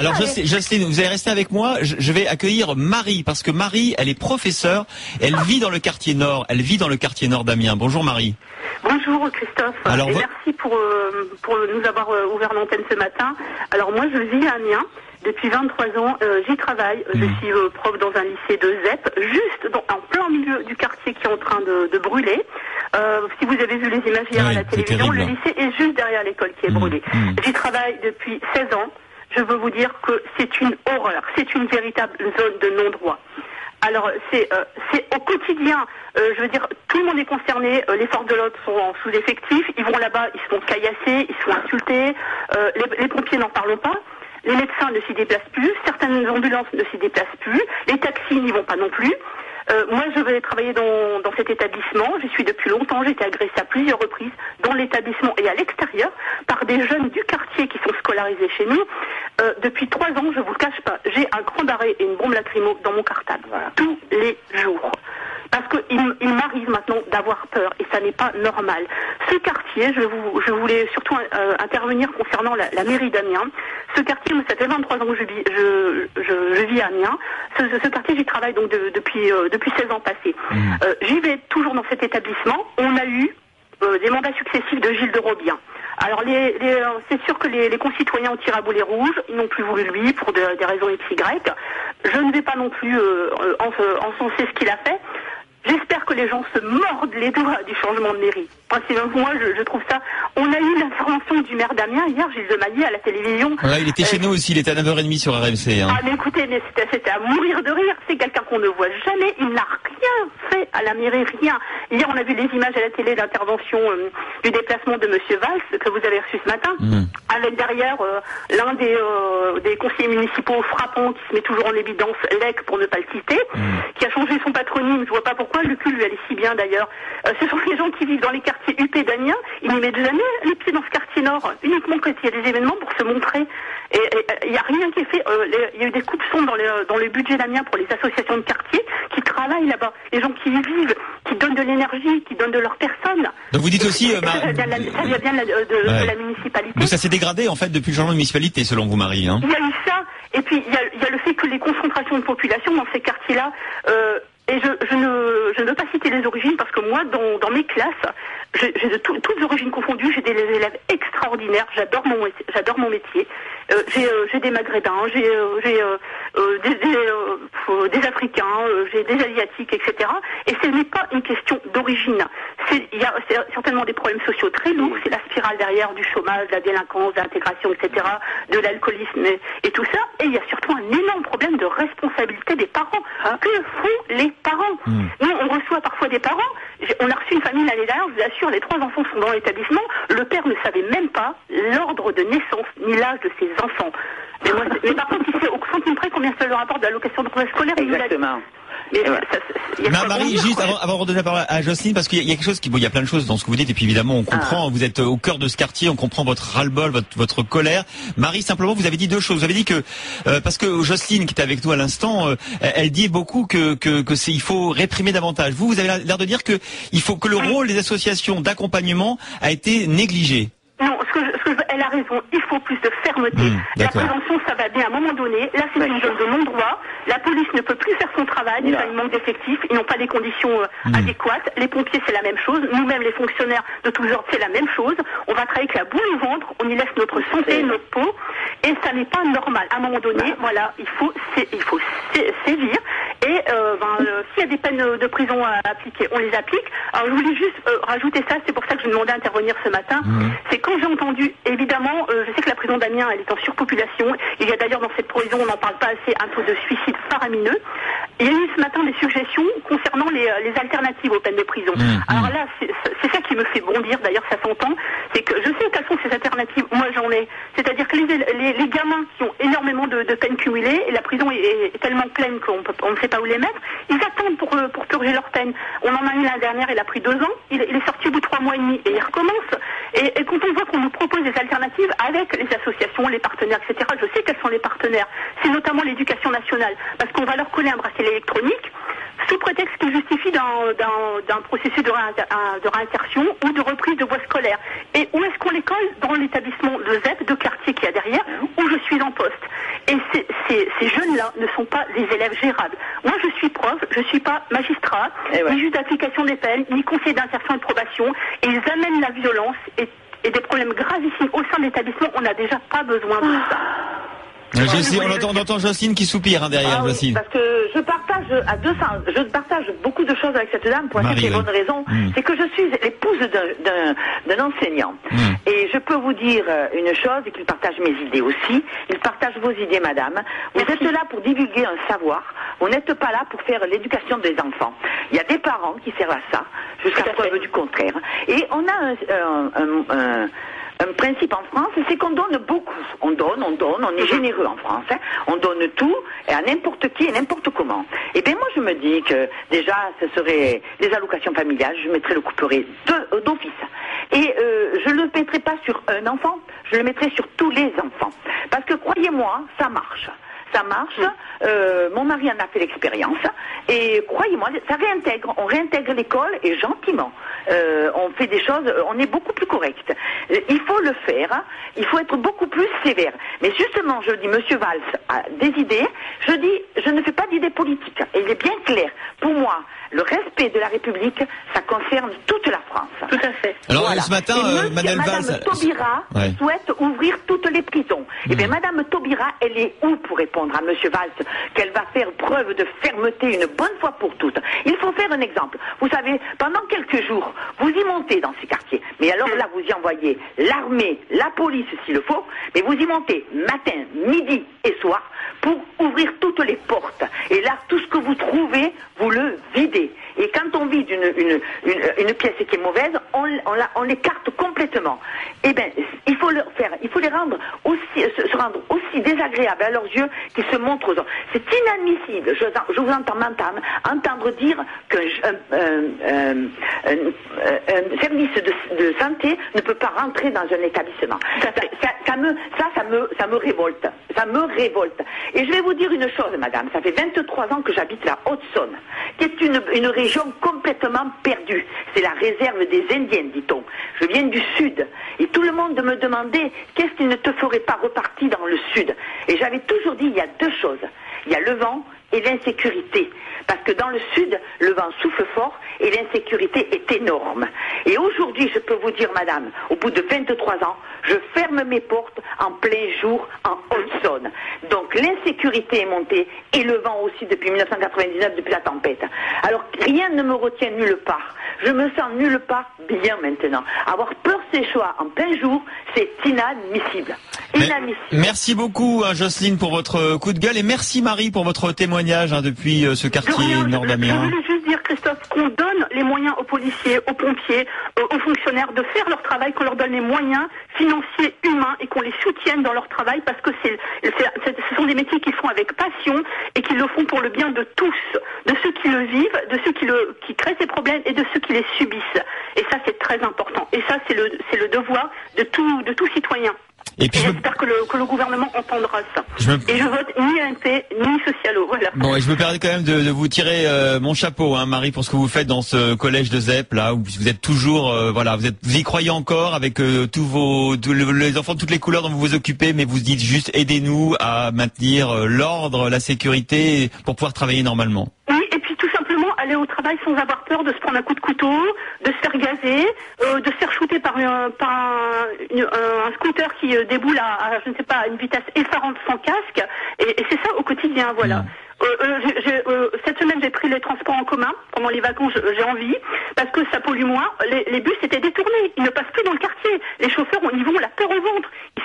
Alors Jocelyne, vous allez rester avec moi. Je vais accueillir Marie, parce que Marie, elle est professeure. Elle vit dans le quartier nord. Elle vit dans le quartier nord d'Amiens. Bonjour Marie. Bonjour Christophe. Alors, et merci pour nous avoir ouvert l'antenne ce matin. Alors moi, je vis à Amiens. Depuis 23 ans, j'y travaille. Je suis prof dans un lycée de ZEP, juste en plein milieu du quartier qui est en train de brûler. Si vous avez vu les images hier à la télévision, le lycée est juste derrière l'école qui est brûlée. J'y travaille depuis 16 ans. Je veux vous dire que c'est une horreur. C'est une véritable zone de non-droit. Alors, c'est au quotidien, je veux dire, tout le monde est concerné, les forces de l'ordre sont en sous-effectif, ils vont là-bas, ils se font caillassés, ils se font insulter, les pompiers n'en parlent pas. Les médecins ne s'y déplacent plus, certaines ambulances ne s'y déplacent plus, les taxis n'y vont pas non plus. Moi, je vais travailler dans cet établissement. Je suis depuis longtemps. J'ai été agressée à plusieurs reprises dans l'établissement et à l'extérieur par des jeunes du quartier qui sont scolarisés chez nous. Depuis 3 ans, je vous le cache pas, j'ai un grand barret et une bombe lacrymo dans mon cartable tous les jours. Parce qu'il m'arrive maintenant d'avoir peur et ça n'est pas normal. Ce quartier, je voulais surtout intervenir concernant la mairie d'Amiens. Ce quartier, ça fait 23 ans que je vis à Amiens. Ce quartier, j'y travaille donc depuis 16 ans passés. J'y vais toujours dans cet établissement. On a eu des mandats successifs de Gilles de Robien. Alors c'est sûr que les concitoyens ont tiré à boulet rouge, ils n'ont plus voulu lui pour des raisons XY. Je ne vais pas non plus encenser ce qu'il a fait. J'espère que les gens se mordent les doigts du changement de mairie. Parce que moi, je trouve ça... On a eu l'information du maire d'Amiens hier, Gilles de Maillet, à la télévision. Voilà, il était chez nous aussi, il était à 9h30 sur RMC. Ah mais écoutez, c'était à mourir de rire. C'est quelqu'un qu'on ne voit jamais. Il n'a rien fait à la mairie, rien. Hier, on a vu les images à la télé d'intervention du déplacement de Monsieur Valls, que vous avez reçu ce matin, avec derrière l'un des conseillers municipaux frappants qui se met toujours en évidence, Lec, pour ne pas le citer, qui a changé son patronyme. Je vois pas pourquoi, le cul lui allait si bien d'ailleurs. Ce sont les gens qui vivent dans les quartiers UP d'Amiens. Ils n'y mettent jamais les pieds dans ce quartier nord, uniquement quand il y a des événements pour se montrer. Et il n'y a rien qui est fait. Il y a eu des coupes-sons dans le budget d'Amiens pour les associations de quartier qui travaillent là-bas. Les gens qui y vivent, qui donnent de l'énergie, qui donnent de leur personne. Donc vous dites aussi... ça vient bien de la municipalité. Donc ça s'est dégradé en fait depuis le changement de municipalité, selon vous, Marie. Hein. Il y a eu ça, et puis il y a le fait que les concentrations de population dans ces quartiers-là... Et je ne veux pas citer les origines parce que moi, dans mes classes, j'ai de toutes origines confondues, j'ai des élèves extraordinaires, j'adore mon métier. J'ai des Maghrébins, j'ai des Africains, j'ai des Asiatiques, etc. Et ce n'est pas une question d'origine. Il y a certainement des problèmes sociaux très lourds, c'est la spirale derrière du chômage, de la délinquance, de l'intégration, etc., de l'alcoolisme et tout ça. Et il y a surtout un énorme problème de responsabilité des parents. Que font les parents? Nous, on reçoit parfois des parents. On a reçu une famille l'année dernière, je vous assure, les 3 enfants sont dans l'établissement. Le père ne savait même pas l'ordre de naissance ni l'âge de ses enfants. Mais par contre, il sait au centime près combien ça le rapporte de l'allocation de rentrée scolaire. Exactement. Marie, juste avant de redonner la parole à Jocelyne, parce qu'il y a quelque chose il y a plein de choses dans ce que vous dites, et puis évidemment on comprend, vous êtes au cœur de ce quartier, on comprend votre ras-le-bol, votre colère. Marie, simplement, vous avez dit 2 choses. Vous avez dit que parce que Jocelyne, qui était avec nous à l'instant, elle dit beaucoup que il faut réprimer davantage. Vous avez l'air de dire que il faut que le rôle des associations d'accompagnement a été négligé. Non, elle a raison, il faut plus de fermeté. La prévention, ça va bien à un moment donné. Là, c'est une zone de non-droit. La police ne peut plus faire son travail. Déjà, il manque d'effectifs. Ils n'ont pas les conditions adéquates. Les pompiers, c'est la même chose. Nous-mêmes, les fonctionnaires de tous ordres, c'est la même chose. On va travailler avec la boule au ventre. On y laisse notre santé, notre peau. Et ça n'est pas normal. À un moment donné, voilà, il faut sévir. Et s'il y a des peines de prison à appliquer, on les applique. Alors, je voulais juste rajouter ça. C'est pour ça que je demandais à intervenir ce matin. C'est quand j'ai entendu, évidemment, je sais que la prison d'Amiens, elle est en surpopulation. Il y a d'ailleurs dans cette prison, on n'en parle pas assez, un taux de suicide faramineux. Il y a eu ce matin des suggestions concernant les alternatives aux peines de prison. Alors là, c'est ça qui me fait bondir, d'ailleurs ça s'entend, c'est que je sais quelles sont ces alternatives, moi j'en ai. C'est-à-dire que les gamins qui ont énormément de peines cumulées, et la prison est tellement pleine qu'on ne sait pas où les mettre, ils attendent pour purger leur peine. On en a eu l'année dernière, il a pris 2 ans, il est sorti au bout de 3 mois et demi, et il recommence. Et quand on voit qu'on nous propose des alternatives avec les associations, les partenaires, etc., je sais quels sont les partenaires. C'est notamment l'éducation nationale, parce qu'on va leur coller un bracelet électronique. sous prétexte qu'ils justifient d'un processus de réinsertion ou de reprise de voie scolaire. Et où est-ce qu'on les colle? Dans l'établissement de ZEP, de quartier qu'il y a derrière, où je suis en poste. Et ces jeunes-là ne sont pas des élèves gérables. Moi, je suis prof, je ne suis pas magistrat, ni juge d'application des peines, ni conseiller d'insertion et de probation, et ils amènent la violence et des problèmes gravissimes au sein de l'établissement. On n'a déjà pas besoin de ça. On entend Jocelyne qui soupire derrière. Jocelyne. Parce que je partage beaucoup de choses avec cette dame pour une bonne raison. C'est que je suis l'épouse d'un enseignant. Et je peux vous dire une chose, et qu'il partage mes idées aussi. Il partage vos idées, madame. Vous êtes là pour divulguer un savoir. Vous n'êtes pas là pour faire l'éducation des enfants. Il y a des parents qui servent à ça, jusqu'à preuve du contraire. Et on a un principe en France, c'est qu'on donne beaucoup. On donne, on est généreux en France. On donne tout, et à n'importe qui et n'importe comment. Et bien moi je me dis que déjà ce serait les allocations familiales, je mettrais le couperet d'office. Et je ne le mettrai pas sur un enfant, je le mettrai sur tous les enfants. Parce que croyez-moi, ça marche. Ça marche, mon mari en a fait l'expérience, et croyez-moi, ça réintègre, on réintègre l'école, et gentiment, on fait des choses, on est beaucoup plus correct. Il faut le faire, il faut être beaucoup plus sévère. Mais justement, je dis, Monsieur Valls a des idées, je dis, je ne fais pas d'idées politiques, et il est bien clair, pour moi, le respect de la République, ça concerne toute la France. Tout à fait. Alors ce matin, Madame Taubira souhaite ouvrir toutes les prisons. Eh bien, Madame Taubira, elle est où pour répondre à Monsieur Valls qu'elle va faire preuve de fermeté une bonne fois pour toutes? Il faut faire un exemple. Vous savez, pendant quelques jours, vous y montez dans ces quartiers. Mais alors là, vous y envoyez l'armée, la police s'il le faut, mais vous y montez matin, midi et soir pour ouvrir toutes les portes. Et là, tout ce que vous trouvez, vous le videz. Et quand on vide une pièce qui est mauvaise, on l'écarte complètement. Eh bien, il faut le faire, il faut les rendre aussi, se rendre aussi désagréables à leurs yeux qu'ils se montrent aux autres. C'est inadmissible. Je vous entends entendre dire qu'un service de santé ne peut pas rentrer dans un établissement. Ça me révolte. Ça me révolte. Et je vais vous dire une chose, madame. Ça fait 23 ans que j'habite la Haute-Saône, qui est une région complètement perdue. C'est la réserve des Indiens, dit-on. Je viens du Sud. Et tout le monde me demandait qu'est-ce qui ne te ferait pas repartir dans le Sud. Et j'avais toujours dit, il y a deux choses. Il y a le vent et l'insécurité. Parce que dans le Sud, le vent souffle fort et l'insécurité est énorme. Et aujourd'hui, je peux vous dire, madame, au bout de 23 ans, je ferme mes portes en plein jour en Haute-Saône. Donc l'insécurité est montée et le vent aussi depuis 1999, depuis la tempête. Alors rien ne me retient nulle part. Je me sens nulle part bien maintenant. Avoir peur ces choix en plein jour, c'est inadmissible. Merci beaucoup Jocelyne pour votre coup de gueule et merci Marie pour votre témoignage depuis ce quartier nord d'Amiens. Je voulais juste dire, Christophe, qu'on donne les moyens aux policiers, aux pompiers, aux fonctionnaires de faire leur travail, qu'on leur donne les moyens financiers, humains et qu'on les soutienne dans leur travail parce que ce sont des métiers qu'ils font avec passion et qu'ils le font pour le bien de tous, de ceux qui le vivent, de ceux qui créent ces problèmes et de ceux qui les subissent. Et ça, c'est très important. Et ça, c'est le devoir de tout citoyen. Et puis j'espère que le gouvernement entendra ça. Et je vote ni AMP ni Socialo. Voilà. Bon, et je me permets quand même de vous tirer mon chapeau, Marie, pour ce que vous faites dans ce collège de ZEP, là où vous êtes toujours, vous y croyez encore avec tous les enfants de toutes les couleurs dont vous vous occupez, mais vous dites juste aidez-nous à maintenir l'ordre, la sécurité pour pouvoir travailler normalement. Oui, et puis tout simplement aller au travail sans avoir peur de se prendre un coup de couteau, de se faire gazer, de se faire shooter par un scooter qui déboule à je ne sais pas, à une vitesse effarante sans casque. Et c'est ça au quotidien, voilà. Cette semaine, j'ai pris les transports en commun. Pendant les vacances, j'ai envie, parce que ça pollue moins. Les bus étaient détournés. Ils ne passent plus dans le quartier. Les chauffeurs, ils vont la peur au ventre. Ils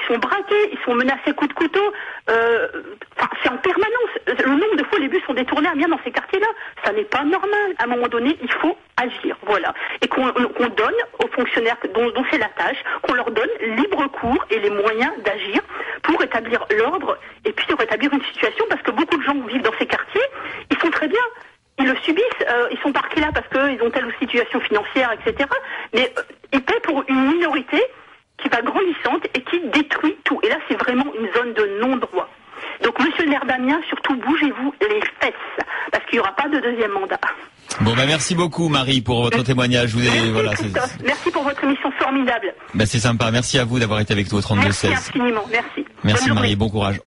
sont braqués, ils sont menacés coups de couteau. C'est en permanence. Le nombre de fois les bus sont détournés à Amiens dans ces quartiers-là, ça n'est pas normal. À un moment donné, il faut agir, voilà. Et qu'on donne aux fonctionnaires dont c'est la tâche, qu'on leur donne libre cours et les moyens d'agir pour rétablir l'ordre et puis de rétablir une situation, parce que beaucoup de gens vivent dans ces quartiers, ils font très bien. Ils le subissent, ils sont parqués là parce qu'ils ont telle ou situation financière, etc. Mais ils paient pour une minorité qui va grandissante et qui détruit tout. Et là, c'est vraiment une zone de non-droit. Donc, monsieur le maire d'Amiens, surtout bougez-vous les fesses, parce qu'il y aura deuxième mandat. Bon, merci beaucoup, Marie, pour votre témoignage. Merci pour votre émission formidable. C'est sympa. Merci à vous d'avoir été avec nous au 32-16. Merci infiniment. Merci. Merci, Marie. Bon courage.